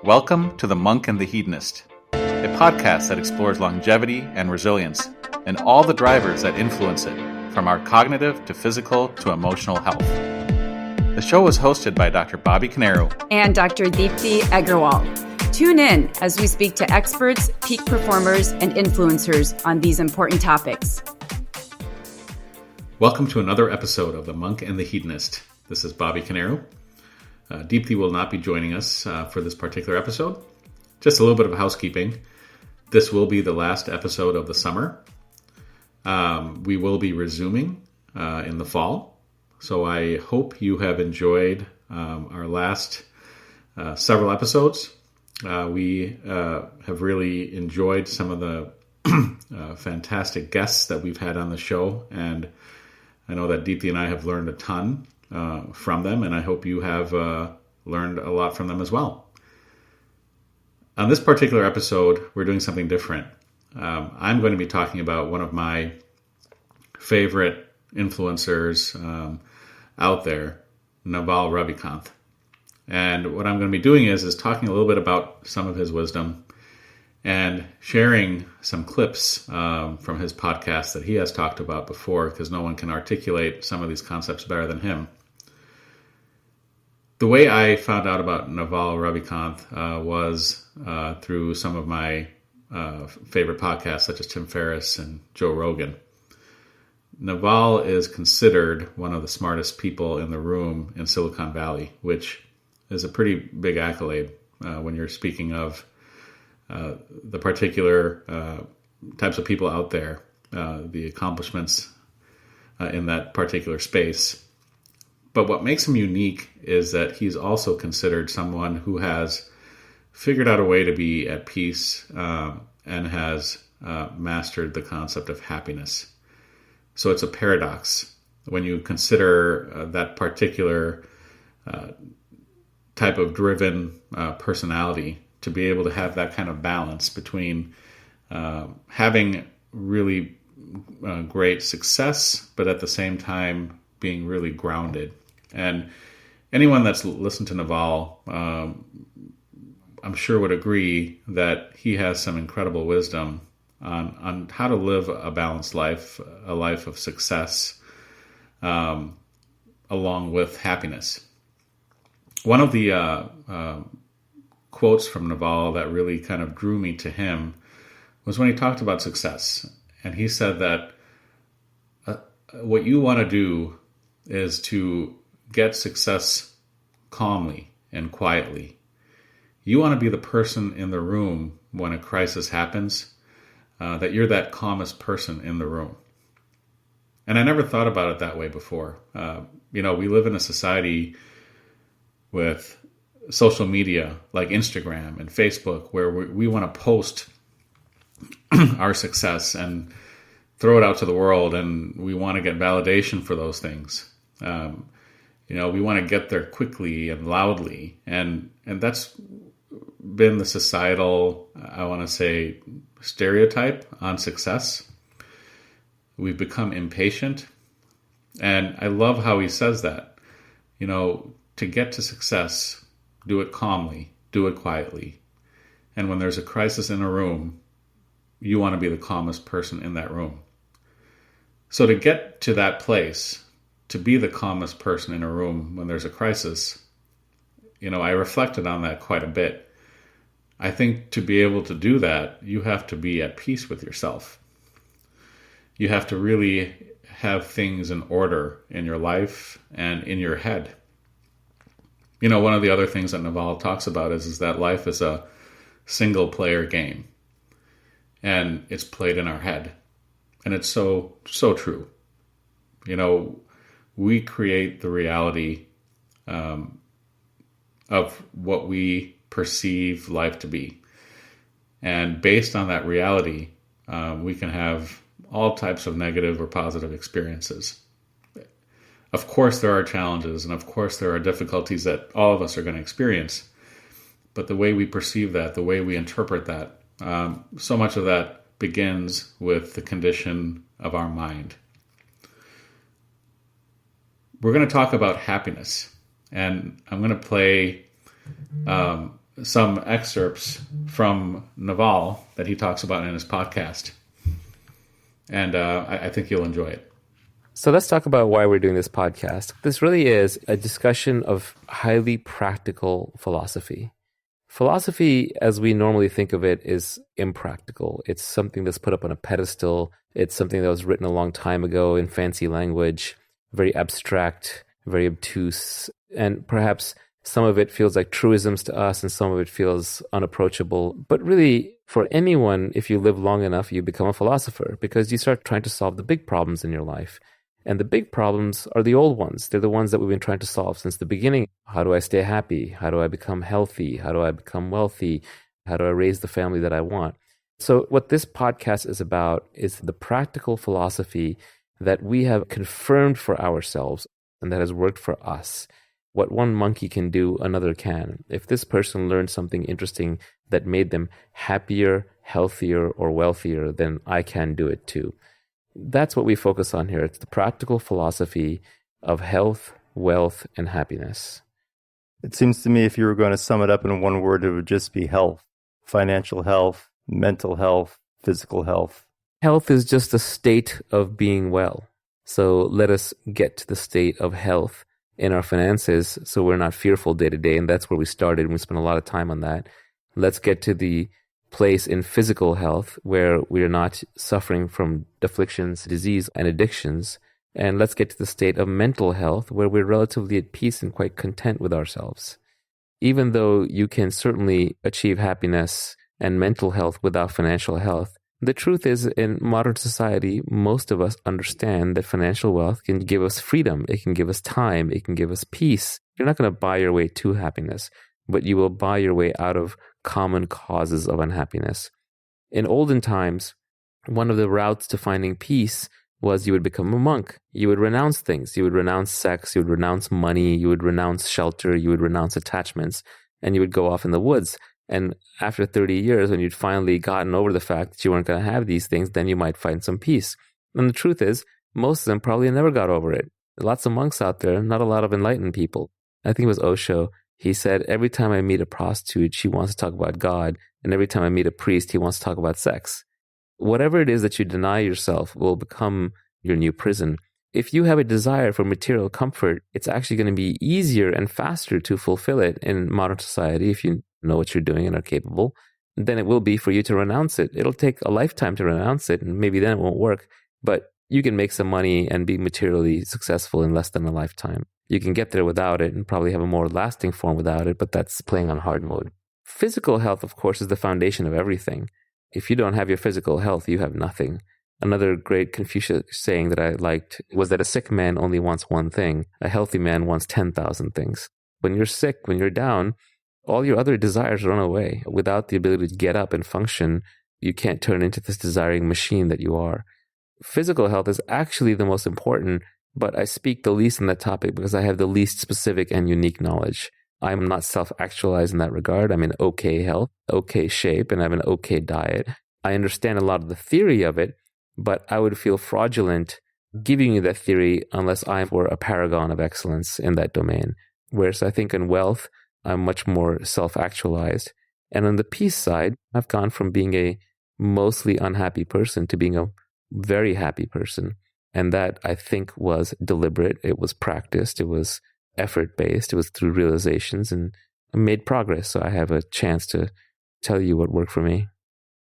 Welcome to The Monk and the Hedonist, a podcast that explores longevity and resilience and all the drivers that influence it, from our cognitive to physical to emotional health. The show is hosted by Dr. Bobby Canaru and Dr. Deepthi Agrawal. Tune in as we speak to experts, peak performers, and influencers on these important topics. Welcome to another episode of The Monk and the Hedonist. This is Bobby Canaru. Deepthi will not be joining us for this particular episode. Just a little bit of housekeeping. This will be the last episode of the summer. We will be resuming in the fall. So I hope you have enjoyed our last several episodes. We have really enjoyed some of the fantastic guests that we've had on the show. And I know that Deepthi and I have learned a ton from them, and I hope you have learned a lot from them as well. On this particular episode, we're doing something different. I'm going to be talking about one of my favorite influencers out there, Naval Ravikant. And what I'm going to be doing is talking a little bit about some of his wisdom and sharing some clips from his podcast that he has talked about before, because no one can articulate some of these concepts better than him. The way I found out about Naval Ravikant was through some of my favorite podcasts, such as Tim Ferriss and Joe Rogan. Naval is considered one of the smartest people in the room in Silicon Valley, which is a pretty big accolade when you're speaking of the particular types of people out there, the accomplishments in that particular space. But what makes him unique is that he's also considered someone who has figured out a way to be at peace and has mastered the concept of happiness. So it's a paradox when you consider that particular type of driven personality, to be able to have that kind of balance between having really great success, but at the same time being really grounded. And anyone that's listened to Naval, I'm sure would agree that he has some incredible wisdom on how to live a balanced life, a life of success, along with happiness. One of the quotes from Naval that really kind of drew me to him was when he talked about success. And he said that what you want to do is to get success calmly and quietly. You want to be the person in the room when a crisis happens, that you're that calmest person in the room. And I never thought about it that way before. We live in a society with social media like Instagram and Facebook, where we want to post our success and throw it out to the world, and we want to get validation for those things. We want to get there quickly and loudly, and that's been the societal, I want to say, stereotype on success. We've become impatient, and I love how he says that. To get to success, do it calmly, do it quietly. And when there's a crisis in a room, you want to be the calmest person in that room. So to get to that place, to be the calmest person in a room when there's a crisis, I reflected on that quite a bit. I think to be able to do that, you have to be at peace with yourself. You have to really have things in order in your life and in your head. One of the other things that Naval talks about is that life is a single player game, and it's played in our head. And it's so true. We create the reality of what we perceive life to be. And based on that reality, we can have all types of negative or positive experiences. Of course, there are challenges, and of course, there are difficulties that all of us are going to experience. But the way we perceive that, the way we interpret that, so much of that begins with the condition of our mind. We're going to talk about happiness, and I'm going to play some excerpts from Naval that he talks about in his podcast. And I think you'll enjoy it. So let's talk about why we're doing this podcast. This really is a discussion of highly practical philosophy. Philosophy, as we normally think of it, is impractical. It's something that's put up on a pedestal. It's something that was written a long time ago in fancy language, very abstract, very obtuse, and perhaps some of it feels like truisms to us and some of it feels unapproachable. But really, for anyone, if you live long enough, you become a philosopher because you start trying to solve the big problems in your life. And the big problems are the old ones. They're the ones that we've been trying to solve since the beginning. How do I stay happy? How do I become healthy? How do I become wealthy? How do I raise the family that I want? So what this podcast is about is the practical philosophy that we have confirmed for ourselves and that has worked for us. What one monkey can do, another can. If this person learned something interesting that made them happier, healthier, or wealthier, then I can do it too. That's what we focus on here. It's the practical philosophy of health, wealth, and happiness. It seems to me if you were going to sum it up in one word, it would just be health. Financial health, mental health, physical health. Health is just a state of being well. So let us get to the state of health in our finances so we're not fearful day to day. And that's where we started. And we spent a lot of time on that. Let's get to the place in physical health where we are not suffering from afflictions, disease, and addictions. And let's get to the state of mental health where we're relatively at peace and quite content with ourselves. Even though you can certainly achieve happiness and mental health without financial health, the truth is in modern society, most of us understand that financial wealth can give us freedom. It can give us time. It can give us peace. You're not going to buy your way to happiness, but you will buy your way out of common causes of unhappiness. In olden times, one of the routes to finding peace was you would become a monk. You would renounce things. You would renounce sex. You would renounce money. You would renounce shelter. You would renounce attachments. And you would go off in the woods. And after 30 years, when you'd finally gotten over the fact that you weren't going to have these things, then you might find some peace. And the truth is, most of them probably never got over it. Lots of monks out there, not a lot of enlightened people. I think it was Osho. He said, every time I meet a prostitute, she wants to talk about God. And every time I meet a priest, he wants to talk about sex. Whatever it is that you deny yourself will become your new prison. If you have a desire for material comfort, it's actually going to be easier and faster to fulfill it in modern society if you know what you're doing and are capable, than it will be for you to renounce it. It'll take a lifetime to renounce it, and maybe then it won't work. But you can make some money and be materially successful in less than a lifetime. You can get there without it and probably have a more lasting form without it, but that's playing on hard mode. Physical health, of course, is the foundation of everything. If you don't have your physical health, you have nothing. Another great Confucius saying that I liked was that a sick man only wants one thing. A healthy man wants 10,000 things. When you're sick, when you're down, all your other desires run away. Without the ability to get up and function, you can't turn into this desiring machine that you are. Physical health is actually the most important, but I speak the least on that topic because I have the least specific and unique knowledge. I'm not self-actualized in that regard. I'm in okay health, okay shape, and I have an okay diet. I understand a lot of the theory of it, but I would feel fraudulent giving you that theory unless I were a paragon of excellence in that domain. Whereas I think in wealth, I'm much more self-actualized. And on the peace side, I've gone from being a mostly unhappy person to being a very happy person. And that, I think, was deliberate. It was practiced. It was effort-based. It was through realizations, and I made progress. So I have a chance to tell you what worked for me.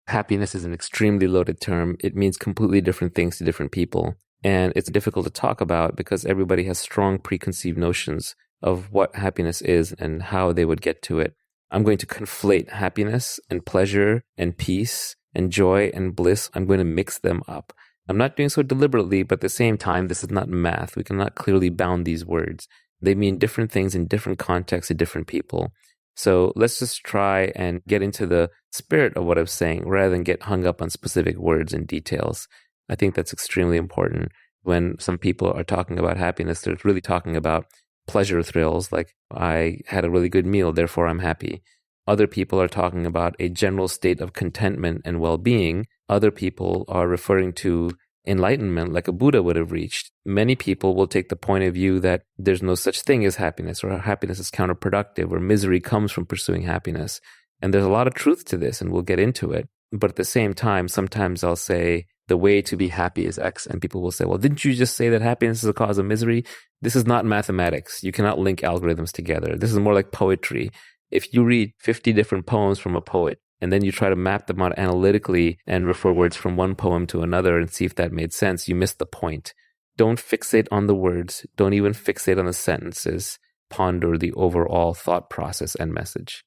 Happiness is an extremely loaded term. It means completely different things to different people. And it's difficult to talk about because everybody has strong preconceived notions of what happiness is and how they would get to it. I'm going to conflate happiness and pleasure and peace and joy and bliss. I'm going to mix them up. I'm not doing so deliberately, but at the same time, this is not math. We cannot clearly bound these words. They mean different things in different contexts to different people. So let's just try and get into the spirit of what I'm saying rather than get hung up on specific words and details. I think that's extremely important. When some people are talking about happiness, they're really talking about pleasure thrills, like I had a really good meal, therefore I'm happy. Other people are talking about a general state of contentment and well-being. Other people are referring to enlightenment like a Buddha would have reached, many people will take the point of view that there's no such thing as happiness, or happiness is counterproductive, or misery comes from pursuing happiness. And there's a lot of truth to this, and we'll get into it. But at the same time, sometimes I'll say the way to be happy is X, and people will say, well, didn't you just say that happiness is a cause of misery? This is not mathematics. You cannot link algorithms together. This is more like poetry. If you read 50 different poems from a poet, and then you try to map them out analytically and refer words from one poem to another and see if that made sense, you miss the point. Don't fixate on the words. Don't even fixate on the sentences. Ponder the overall thought process and message.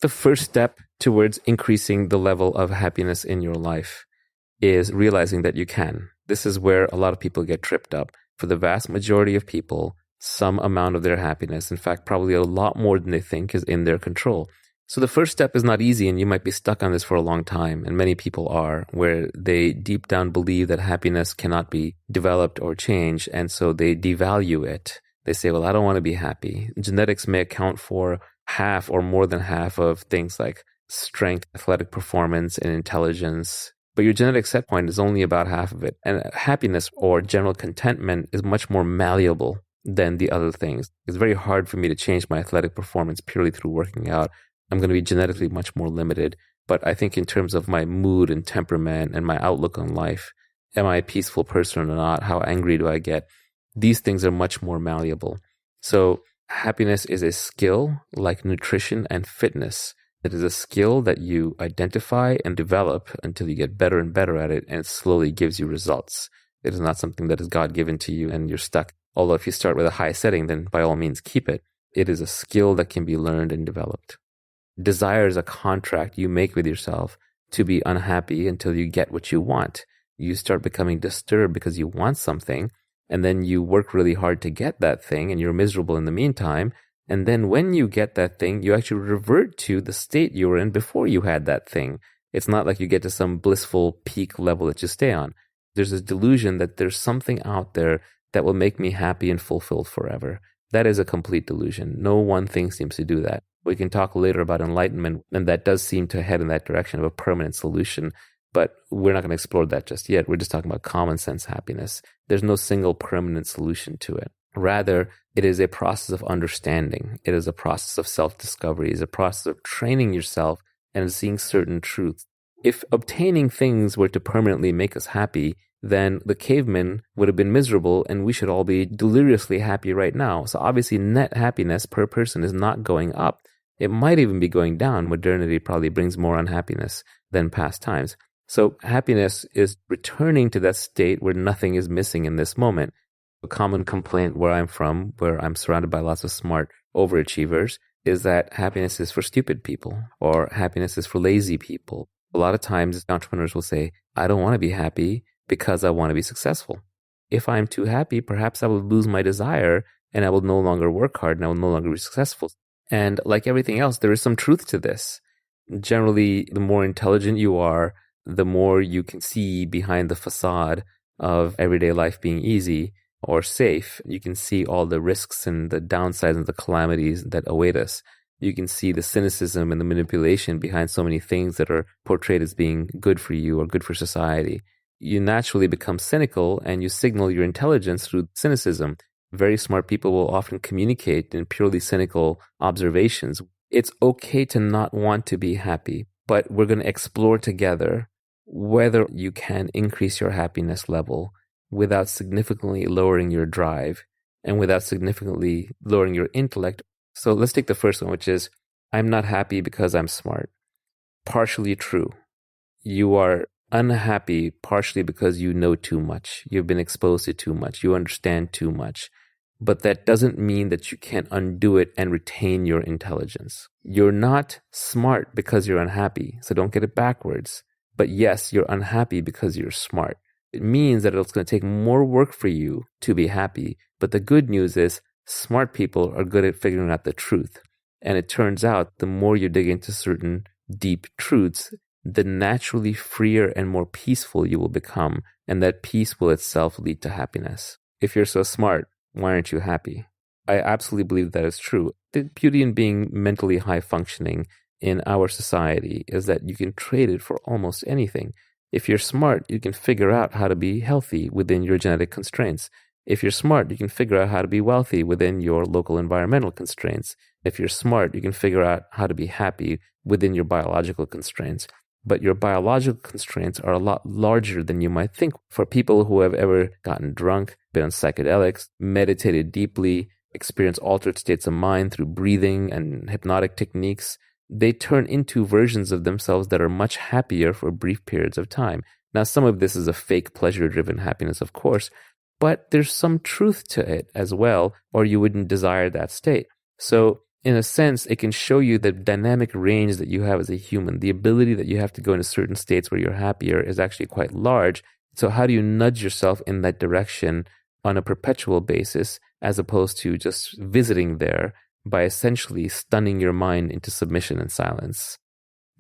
The first step towards increasing the level of happiness in your life is realizing that you can. This is where a lot of people get tripped up. For the vast majority of people, some amount of their happiness, in fact, probably a lot more than they think, is in their control. So the first step is not easy, and you might be stuck on this for a long time, and many people are, where they deep down believe that happiness cannot be developed or changed, and so they devalue it. They say, well, I don't want to be happy. Genetics may account for half or more than half of things like strength, athletic performance, and intelligence. But your genetic set point is only about half of it. And happiness or general contentment is much more malleable than the other things. It's very hard for me to change my athletic performance purely through working out. I'm going to be genetically much more limited. But I think in terms of my mood and temperament and my outlook on life, am I a peaceful person or not? How angry do I get? These things are much more malleable. So happiness is a skill like nutrition and fitness. It is a skill that you identify and develop until you get better and better at it, and it slowly gives you results. It is not something that is God-given to you and you're stuck. Although if you start with a high setting, then by all means keep it. It is a skill that can be learned and developed. Desire is a contract you make with yourself to be unhappy until you get what you want. You start becoming disturbed because you want something, and then you work really hard to get that thing, and you're miserable in the meantime. And then when you get that thing, you actually revert to the state you were in before you had that thing. It's not like you get to some blissful peak level that you stay on. There's this delusion that there's something out there that will make me happy and fulfilled forever. That is a complete delusion. No one thing seems to do that. We can talk later about enlightenment, and that does seem to head in that direction of a permanent solution. But we're not going to explore that just yet. We're just talking about common sense happiness. There's no single permanent solution to it. Rather, it is a process of understanding. It is a process of self-discovery. It is a process of training yourself and seeing certain truths. If obtaining things were to permanently make us happy, then the cavemen would have been miserable and we should all be deliriously happy right now. So obviously net happiness per person is not going up. It might even be going down. Modernity probably brings more unhappiness than past times. So happiness is returning to that state where nothing is missing in this moment. A common complaint where I'm from, where I'm surrounded by lots of smart overachievers, is that happiness is for stupid people or happiness is for lazy people. A lot of times entrepreneurs will say, I don't want to be happy because I want to be successful. If I'm too happy, perhaps I will lose my desire and I will no longer work hard and I will no longer be successful. And like everything else, there is some truth to this. Generally, the more intelligent you are, the more you can see behind the facade of everyday life being easy or safe. You can see all the risks and the downsides and the calamities that await us. You can see the cynicism and the manipulation behind so many things that are portrayed as being good for you or good for society. You naturally become cynical and you signal your intelligence through cynicism. Very smart people will often communicate in purely cynical observations. It's okay to not want to be happy, but we're going to explore together whether you can increase your happiness level without significantly lowering your drive and without significantly lowering your intellect. So let's take the first one, which is, I'm not happy because I'm smart. Partially true. You are unhappy partially because you know too much. You've been exposed to too much. You understand too much. But that doesn't mean that you can't undo it and retain your intelligence. You're not smart because you're unhappy, so don't get it backwards. But yes, you're unhappy because you're smart. It means that it's going to take more work for you to be happy. But the good news is smart people are good at figuring out the truth. And it turns out the more you dig into certain deep truths, the naturally freer and more peaceful you will become. And that peace will itself lead to happiness. If you're so smart, why aren't you happy? I absolutely believe that is true. The beauty in being mentally high functioning in our society is that you can trade it for almost anything. If you're smart, you can figure out how to be healthy within your genetic constraints. If you're smart, you can figure out how to be wealthy within your local environmental constraints. If you're smart, you can figure out how to be happy within your biological constraints. But your biological constraints are a lot larger than you might think. For people who have ever gotten drunk, been on psychedelics, meditated deeply, experienced altered states of mind through breathing and hypnotic techniques, they turn into versions of themselves that are much happier for brief periods of time. Now, some of this is a fake pleasure-driven happiness, of course, but there's some truth to it as well, or you wouldn't desire that state. So in a sense, it can show you the dynamic range that you have as a human. The ability that you have to go into certain states where you're happier is actually quite large. So how do you nudge yourself in that direction on a perpetual basis, as opposed to just visiting there by essentially stunning your mind into submission and silence?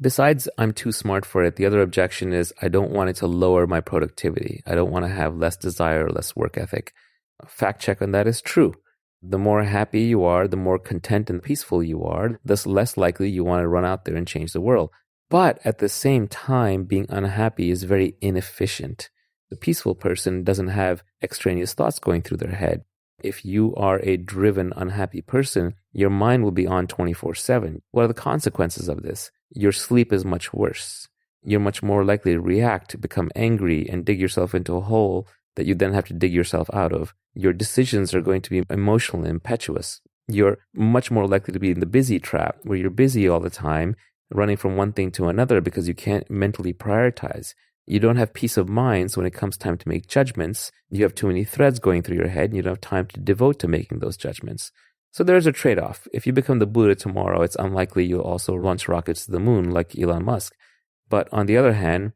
Besides, I'm too smart for it. The other objection is I don't want it to lower my productivity. I don't want to have less desire or less work ethic. A fact check on that is true. The more happy you are, the more content and peaceful you are, the less likely you want to run out there and change the world. But at the same time, being unhappy is very inefficient. The peaceful person doesn't have extraneous thoughts going through their head. If you are a driven, unhappy person, your mind will be on 24/7. What are the consequences of this? Your sleep is much worse. You're much more likely to react, to become angry, and dig yourself into a hole that you then have to dig yourself out of. Your decisions are going to be emotional and impetuous. You're much more likely to be in the busy trap, where you're busy all the time, running from one thing to another because you can't mentally prioritize. You don't have peace of mind, so when it comes time to make judgments, you have too many threads going through your head, and you don't have time to devote to making those judgments. So there's a trade-off. If you become the Buddha tomorrow, it's unlikely you'll also launch rockets to the moon like Elon Musk. But on the other hand,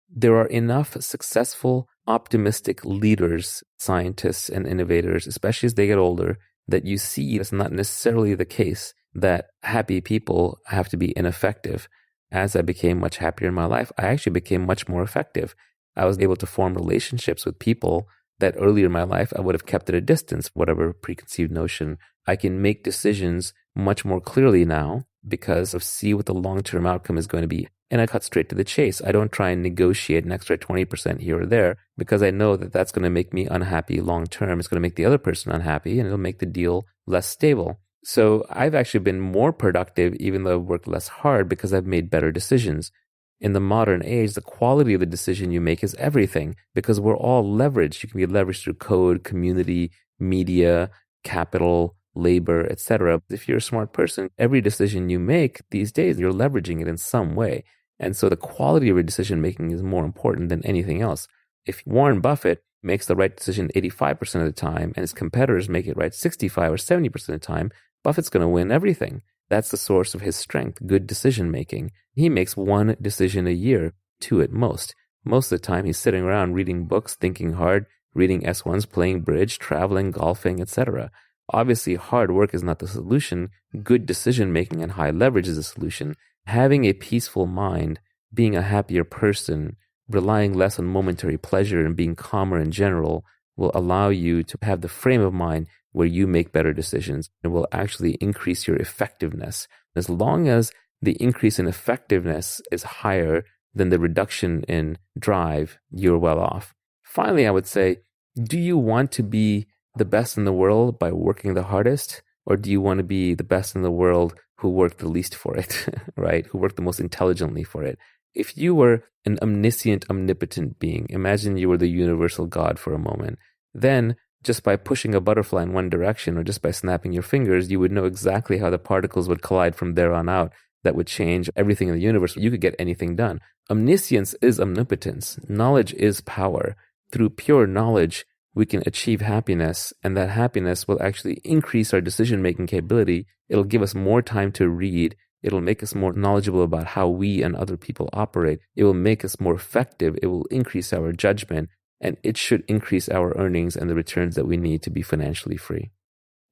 there are enough successful, optimistic leaders, scientists, and innovators, especially as they get older, that you see it's not necessarily the case that happy people have to be ineffective. As I became much happier in my life, I actually became much more effective. I was able to form relationships with people that earlier in my life I would have kept at a distance, whatever preconceived notion. I can make decisions much more clearly now because of see what the long-term outcome is going to be. And I cut straight to the chase. I don't try and negotiate an extra 20% here or there because I know that that's going to make me unhappy long-term. It's going to make the other person unhappy and it'll make the deal less stable. So I've actually been more productive even though I've worked less hard because I've made better decisions. In the modern age, the quality of the decision you make is everything because we're all leveraged. You can be leveraged through code, community, media, capital, labor, etc. If you're a smart person, every decision you make these days, you're leveraging it in some way. And so the quality of your decision making is more important than anything else. If Warren Buffett makes the right decision 85% of the time and his competitors make it right 65 or 70% of the time, Buffett's going to win everything. That's the source of his strength, good decision making. He makes one decision a year, two at most. Most of the time he's sitting around reading books, thinking hard, reading S1s, playing bridge, traveling, golfing, etc. Obviously, hard work is not the solution. Good decision making and high leverage is the solution. Having a peaceful mind, being a happier person, relying less on momentary pleasure and being calmer in general will allow you to have the frame of mind where you make better decisions and will actually increase your effectiveness. As long as the increase in effectiveness is higher than the reduction in drive, you're well off. Finally, I would say, do you want to be the best in the world by working the hardest? Or do you want to be the best in the world who worked the least for it, right? Who worked the most intelligently for it? If you were an omniscient, omnipotent being, imagine you were the universal God for a moment, then just by pushing a butterfly in one direction or just by snapping your fingers, you would know exactly how the particles would collide from there on out that would change everything in the universe. You could get anything done. Omniscience is omnipotence. Knowledge is power. Through pure knowledge, we can achieve happiness, and that happiness will actually increase our decision-making capability. It'll give us more time to read. It'll make us more knowledgeable about how we and other people operate. It will make us more effective. It will increase our judgment, and it should increase our earnings and the returns that we need to be financially free.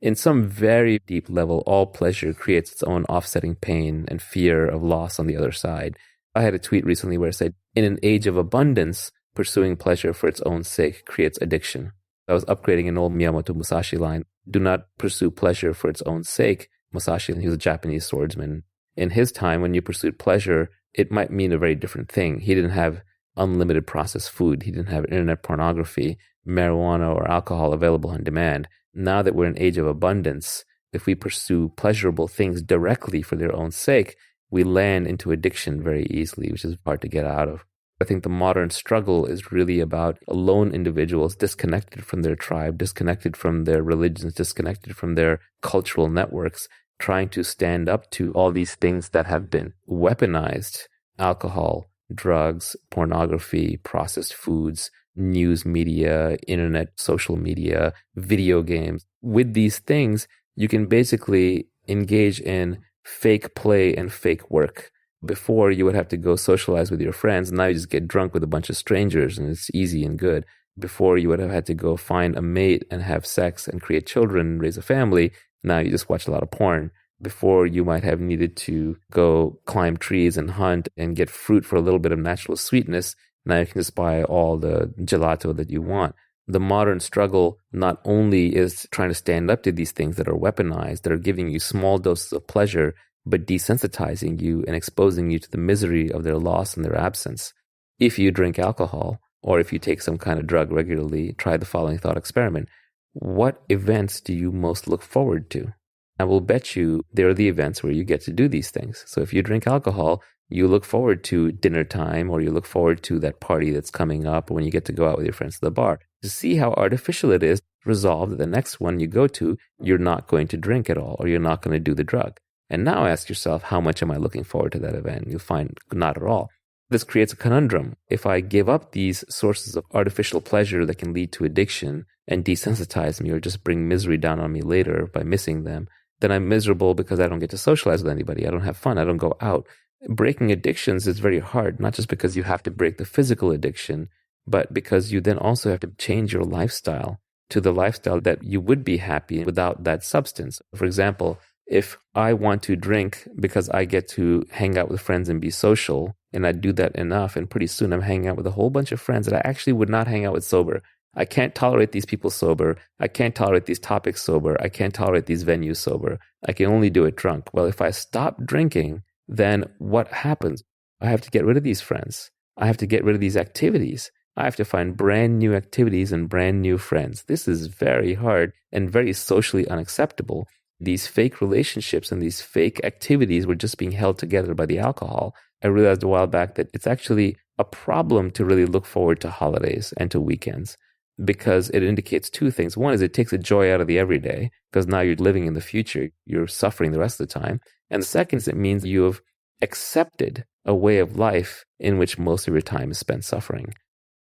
In some very deep level, all pleasure creates its own offsetting pain and fear of loss on the other side. I had a tweet recently where it said, in an age of abundance, pursuing pleasure for its own sake creates addiction. I was upgrading an old Miyamoto Musashi line. Do not pursue pleasure for its own sake. Musashi, he was a Japanese swordsman. In his time, when you pursued pleasure, it might mean a very different thing. He didn't have unlimited processed food. He didn't have internet pornography, marijuana, or alcohol available on demand. Now that we're in an age of abundance, if we pursue pleasurable things directly for their own sake, we land into addiction very easily, which is hard to get out of. I think the modern struggle is really about lone individuals disconnected from their tribe, disconnected from their religions, disconnected from their cultural networks, trying to stand up to all these things that have been weaponized: alcohol, drugs, pornography, processed foods, news media, internet, social media, video games. With these things, you can basically engage in fake play and fake work. Before, you would have to go socialize with your friends. Now you just get drunk with a bunch of strangers and it's easy and good. Before, you would have had to go find a mate and have sex and create children and raise a family. Now you just watch a lot of porn. Before, you might have needed to go climb trees and hunt and get fruit for a little bit of natural sweetness. Now you can just buy all the gelato that you want. The modern struggle not only is trying to stand up to these things that are weaponized, that are giving you small doses of pleasure, but desensitizing you and exposing you to the misery of their loss and their absence. If you drink alcohol, or if you take some kind of drug regularly, try the following thought experiment. What events do you most look forward to? I will bet you they're the events where you get to do these things. So if you drink alcohol, you look forward to dinner time, or you look forward to that party that's coming up, or when you get to go out with your friends to the bar. To see how artificial it is, resolve that the next one you go to, you're not going to drink at all, or you're not going to do the drug. And now ask yourself, how much am I looking forward to that event? You'll find not at all. This creates a conundrum. If I give up these sources of artificial pleasure that can lead to addiction and desensitize me or just bring misery down on me later by missing them, then I'm miserable because I don't get to socialize with anybody. I don't have fun. I don't go out. Breaking addictions is very hard, not just because you have to break the physical addiction, but because you then also have to change your lifestyle to the lifestyle that you would be happy without that substance. For example, if I want to drink because I get to hang out with friends and be social, and I do that enough, and pretty soon I'm hanging out with a whole bunch of friends that I actually would not hang out with sober. I can't tolerate these people sober. I can't tolerate these topics sober. I can't tolerate these venues sober. I can only do it drunk. Well, if I stop drinking, then what happens? I have to get rid of these friends. I have to get rid of these activities. I have to find brand new activities and brand new friends. This is very hard and very socially unacceptable. These fake relationships and these fake activities were just being held together by the alcohol. I realized a while back that it's actually a problem to really look forward to holidays and to weekends, because it indicates two things. One is it takes a joy out of the everyday, because now you're living in the future. You're suffering the rest of the time. And the second is it means you have accepted a way of life in which most of your time is spent suffering.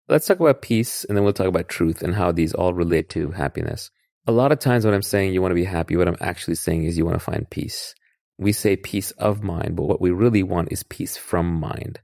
Let's talk about peace, and then we'll talk about truth and how these all relate to happiness. A lot of times when I'm saying you want to be happy, what I'm actually saying is you want to find peace. We say peace of mind, but what we really want is peace from mind.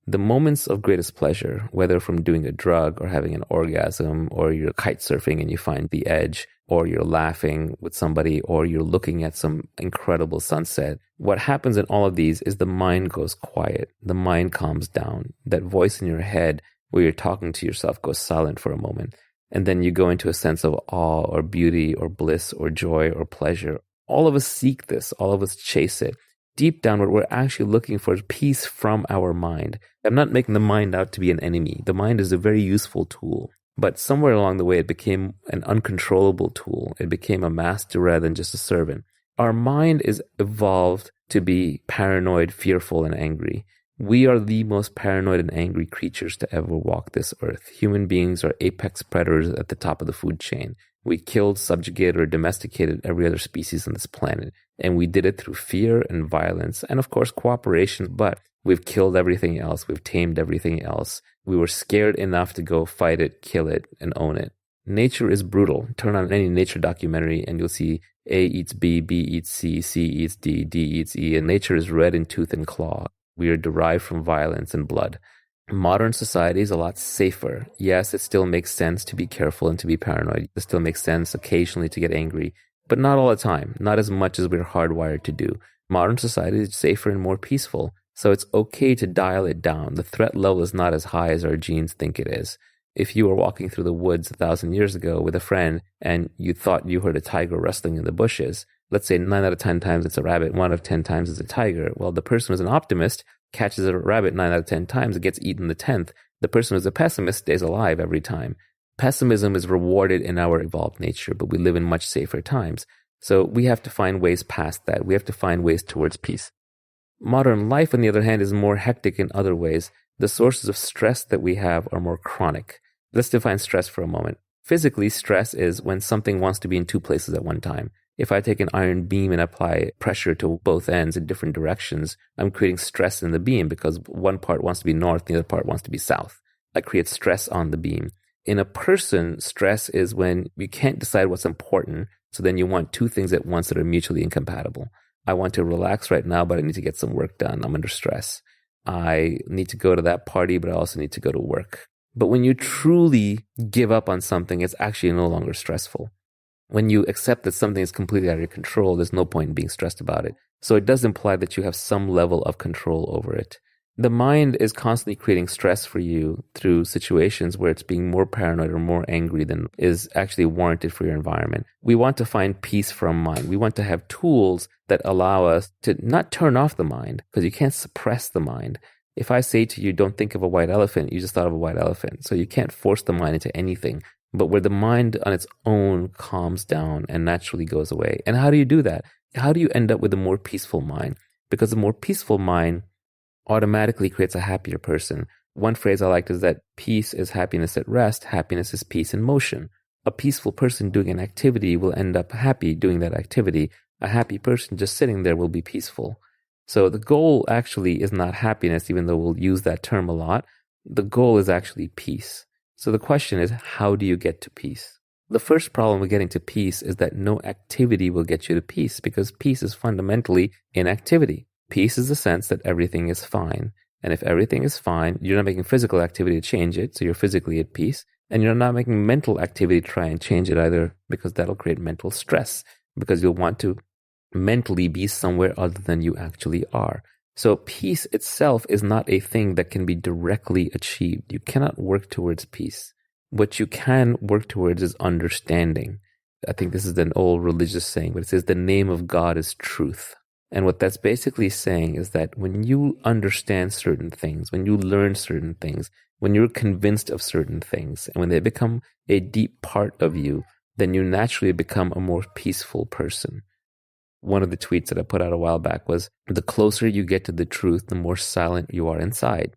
The moments of greatest pleasure, whether from doing a drug or having an orgasm, or you're kite surfing and you find the edge, or you're laughing with somebody, or you're looking at some incredible sunset, what happens in all of these is the mind goes quiet. The mind calms down. That voice in your head where you're talking to yourself goes silent for a moment. And then you go into a sense of awe or beauty or bliss or joy or pleasure. All of us seek this. All of us chase it. Deep down, what we're actually looking for is peace from our mind. I'm not making the mind out to be an enemy. The mind is a very useful tool. But somewhere along the way, it became an uncontrollable tool. It became a master rather than just a servant. Our mind is evolved to be paranoid, fearful, and angry. We are the most paranoid and angry creatures to ever walk this earth. Human beings are apex predators at the top of the food chain. We killed, subjugated, or domesticated every other species on this planet. And we did it through fear and violence and, of course, cooperation. But we've killed everything else. We've tamed everything else. We were scared enough to go fight it, kill it, and own it. Nature is brutal. Turn on any nature documentary and you'll see A eats B, B eats C, C eats D, D eats E. And nature is red in tooth and claw. We are derived from violence and blood. Modern society is a lot safer. Yes, it still makes sense to be careful and to be paranoid. It still makes sense occasionally to get angry, but not all the time, not as much as we're hardwired to do. Modern society is safer and more peaceful, so it's okay to dial it down. The threat level is not as high as our genes think it is. If you were walking through the woods 1,000 years ago with a friend and you thought you heard a tiger rustling in the bushes, let's say 9 out of 10 times it's a rabbit, 1 out of 10 times it's a tiger. Well, the person who's an optimist catches a rabbit 9 out of 10 times, it gets eaten the 10th. The person who's a pessimist stays alive every time. Pessimism is rewarded in our evolved nature, but we live in much safer times. So we have to find ways past that. We have to find ways towards peace. Modern life, on the other hand, is more hectic in other ways. The sources of stress that we have are more chronic. Let's define stress for a moment. Physically, stress is when something wants to be in two places at one time. If I take an iron beam and apply pressure to both ends in different directions, I'm creating stress in the beam because one part wants to be north, the other part wants to be south. I create stress on the beam. In a person, stress is when you can't decide what's important, so then you want two things at once that are mutually incompatible. I want to relax right now, but I need to get some work done. I'm under stress. I need to go to that party, but I also need to go to work. But when you truly give up on something, it's actually no longer stressful. When you accept that something is completely out of your control, there's no point in being stressed about it. So it does imply that you have some level of control over it. The mind is constantly creating stress for you through situations where it's being more paranoid or more angry than is actually warranted for your environment. We want to find peace from mind. We want to have tools that allow us to not turn off the mind, because you can't suppress the mind. If I say to you, don't think of a white elephant, you just thought of a white elephant. So you can't force the mind into anything. But where the mind on its own calms down and naturally goes away. And how do you do that? How do you end up with a more peaceful mind? Because a more peaceful mind automatically creates a happier person. One phrase I liked is that peace is happiness at rest, happiness is peace in motion. A peaceful person doing an activity will end up happy doing that activity. A happy person just sitting there will be peaceful. So the goal actually is not happiness, even though we'll use that term a lot. The goal is actually peace. So the question is, how do you get to peace? The first problem with getting to peace is that no activity will get you to peace, because peace is fundamentally inactivity. Peace is the sense that everything is fine. And if everything is fine, you're not making physical activity to change it, so you're physically at peace. And you're not making mental activity to try and change it either, because that'll create mental stress, because you'll want to mentally be somewhere other than you actually are. So peace itself is not a thing that can be directly achieved. You cannot work towards peace. What you can work towards is understanding. I think this is an old religious saying, but it says the name of God is truth. And what that's basically saying is that when you understand certain things, when you learn certain things, when you're convinced of certain things, and when they become a deep part of you, then you naturally become a more peaceful person. One of the tweets that I put out a while back was, the closer you get to the truth, the more silent you are inside.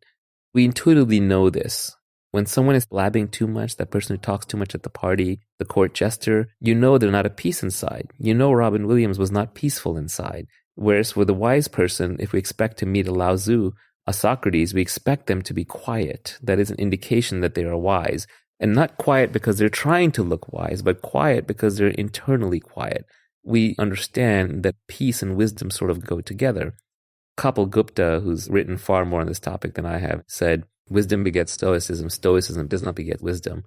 We intuitively know this. When someone is blabbing too much, that person who talks too much at the party, the court jester, you know they're not at peace inside. You know Robin Williams was not peaceful inside. Whereas with a wise person, if we expect to meet a Lao Tzu, a Socrates, we expect them to be quiet. That is an indication that they are wise. And not quiet because they're trying to look wise, but quiet because they're internally quiet. We understand that peace and wisdom sort of go together. Kapil Gupta, who's written far more on this topic than I have, said, wisdom begets stoicism, stoicism does not beget wisdom.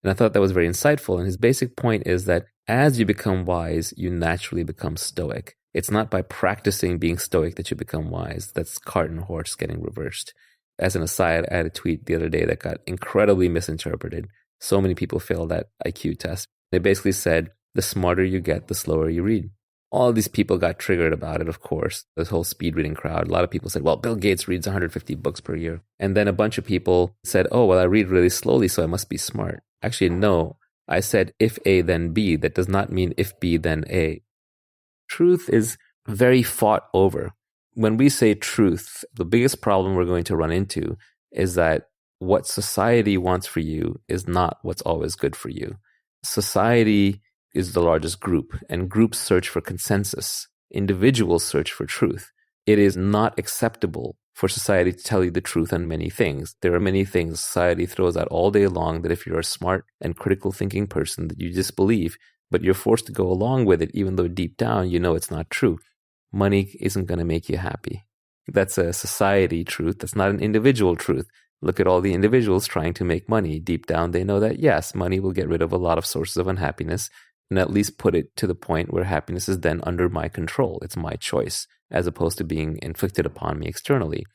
And I thought that was very insightful. And his basic point is that as you become wise, you naturally become stoic. It's not by practicing being stoic that you become wise. That's cart and horse getting reversed. As an aside, I had a tweet the other day that got incredibly misinterpreted. So many people failed that IQ test. They basically said, the smarter you get, the slower you read. All these people got triggered about it, of course. This whole speed reading crowd. A lot of people said, well, Bill Gates reads 150 books per year. And then a bunch of people said, oh, well, I read really slowly, so I must be smart. Actually, no. I said, if A, then B. That does not mean if B, then A. Truth is very fought over. When we say truth, the biggest problem we're going to run into is that what society wants for you is not what's always good for you. Society is the largest group, and groups search for consensus. Individuals search for truth. It is not acceptable for society to tell you the truth on many things. There are many things society throws out all day long that if you're a smart and critical thinking person that you disbelieve, but you're forced to go along with it even though deep down you know it's not true. Money isn't going to make you happy. That's a society truth. That's not an individual truth. Look at all the individuals trying to make money. Deep down they know that yes, money will get rid of a lot of sources of unhappiness, and at least put it to the point where happiness is then under my control. It's my choice, as opposed to being inflicted upon me externally.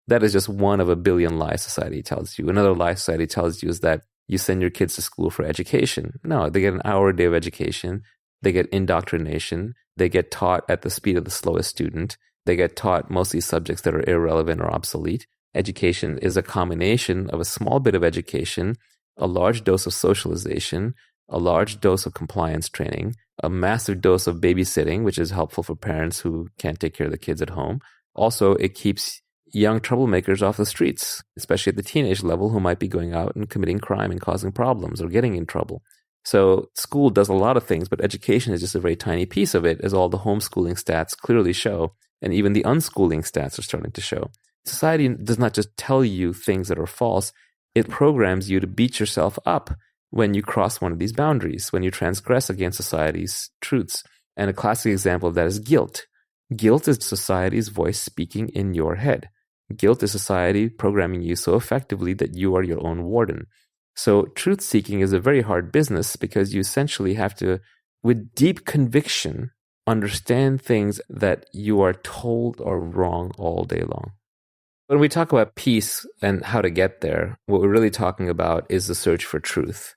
That is just one of a billion lies society tells you. Another lie society tells you is that you send your kids to school for education. No, they get an hour a day of education. They get indoctrination. They get taught at the speed of the slowest student. They get taught mostly subjects that are irrelevant or obsolete. education is a combination of a small bit of education, a large dose of socialization, a large dose of compliance training, a massive dose of babysitting, which is helpful for parents who can't take care of the kids at home. Also, it keeps young troublemakers off the streets, especially at the teenage level, who might be going out and committing crime and causing problems or getting in trouble. So school does a lot of things, but education is just a very tiny piece of it, as all the homeschooling stats clearly show, and even the unschooling stats are starting to show. Society does not just tell you things that are false, it programs you to beat yourself up when you cross one of these boundaries, when you transgress against society's truths. And a classic example of that is guilt. Guilt is society's voice speaking in your head. Guilt is society programming you so effectively that you are your own warden. So truth-seeking is a very hard business because you essentially have to, with deep conviction, understand things that you are told are wrong all day long. When we talk about peace and how to get there, what we're really talking about is the search for truth.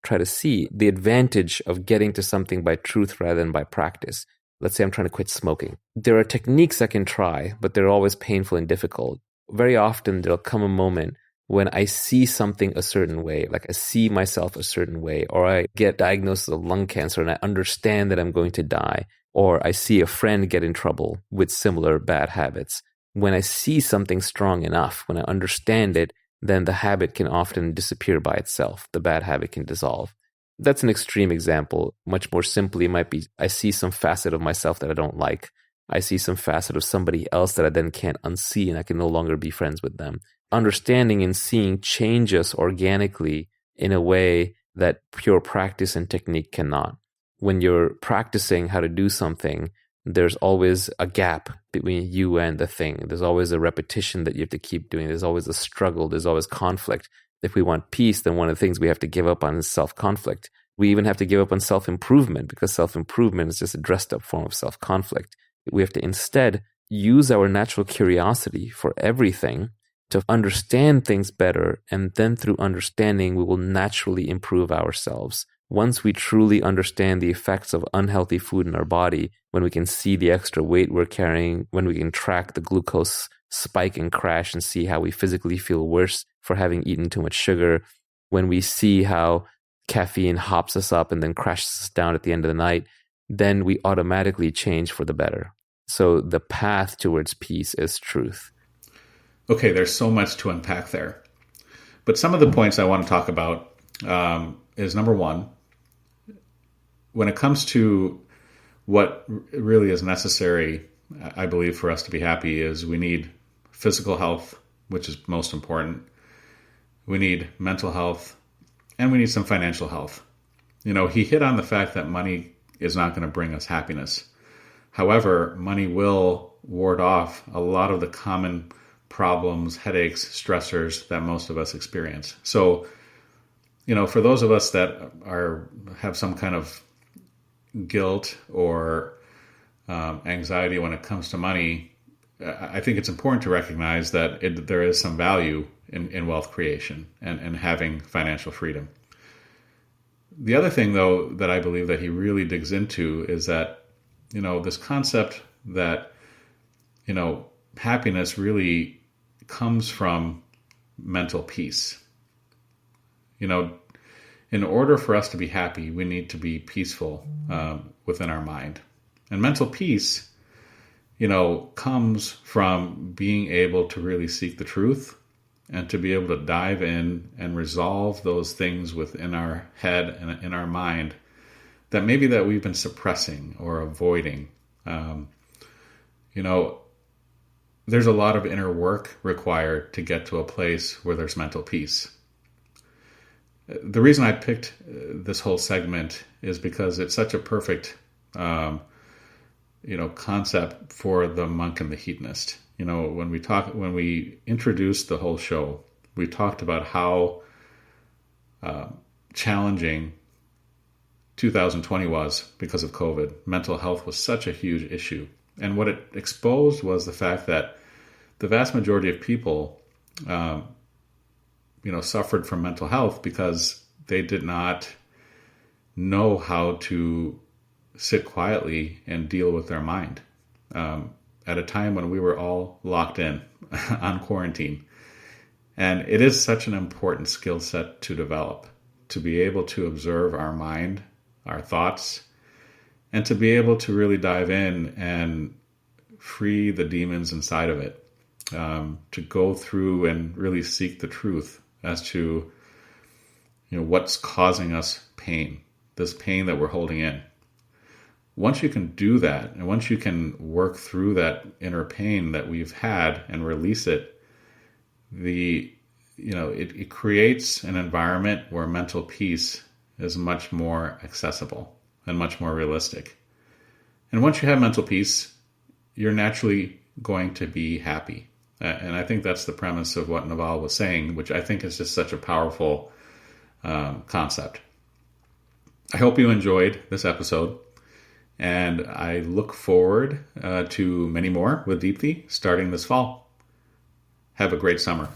Try to see the advantage of getting to something by truth rather than by practice. Let's say I'm trying to quit smoking. There are techniques I can try, but they're always painful and difficult. Very often there'll come a moment when I see something a certain way, like I see myself a certain way, or I get diagnosed with lung cancer and I understand that I'm going to die, or I see a friend get in trouble with similar bad habits. When I see something strong enough, when I understand it, then the habit can often disappear by itself. The bad habit can dissolve. That's an extreme example. Much more simply, it might be I see some facet of myself that I don't like. I see some facet of somebody else that I then can't unsee, and I can no longer be friends with them. Understanding and seeing change us organically in a way that pure practice and technique cannot. When you're practicing how to do something, there's always a gap between you and the thing. There's always a repetition that you have to keep doing. There's always a struggle. There's always conflict. If we want peace, then one of the things we have to give up on is self-conflict. We even have to give up on self-improvement because self-improvement is just a dressed-up form of self-conflict. We have to instead use our natural curiosity for everything to understand things better, and then through understanding, we will naturally improve ourselves. Once we truly understand the effects of unhealthy food in our body, when we can see the extra weight we're carrying, when we can track the glucose spike and crash and see how we physically feel worse for having eaten too much sugar, when we see how caffeine hops us up and then crashes us down at the end of the night, then we automatically change for the better. So the path towards peace is truth. Okay, there's so much to unpack there. But some of the points I want to talk about is number one, when it comes to what really is necessary, I believe, for us to be happy is we need physical health, which is most important. We need mental health, and we need some financial health. You know, he hit on the fact that money is not going to bring us happiness. However, money will ward off a lot of the common problems, headaches, stressors that most of us experience. So, you know, for those of us that have some kind of guilt or anxiety when it comes to money, I think it's important to recognize that there is some value in wealth creation and having financial freedom. The other thing, though, that I believe that he really digs into is that, you know, this concept that, you know, happiness really comes from mental peace. You know, in order for us to be happy, we need to be peaceful within our mind. And mental peace, you know, comes from being able to really seek the truth and to be able to dive in and resolve those things within our head and in our mind that maybe that we've been suppressing or avoiding. You know, there's a lot of inner work required to get to a place where there's mental peace. The reason I picked this whole segment is because it's such a perfect, concept for the monk and the hedonist. You know, when we introduced the whole show, we talked about how challenging 2020 was because of COVID. Mental health was such a huge issue. And what it exposed was the fact that the vast majority of people, suffered from mental health because they did not know how to sit quietly and deal with their mind. At a time when we were all locked in, on quarantine. And it is such an important skill set to develop, to be able to observe our mind, our thoughts, and to be able to really dive in and free the demons inside of it, to go through and really seek the truth as to what's causing us pain, this pain that we're holding in. Once you can do that, and once you can work through that inner pain that we've had and release it, it creates an environment where mental peace is much more accessible and much more realistic. And once you have mental peace, you're naturally going to be happy. And I think that's the premise of what Naval was saying, which I think is just such a powerful concept. I hope you enjoyed this episode, and I look forward to many more with Deepthi starting this fall. Have a great summer.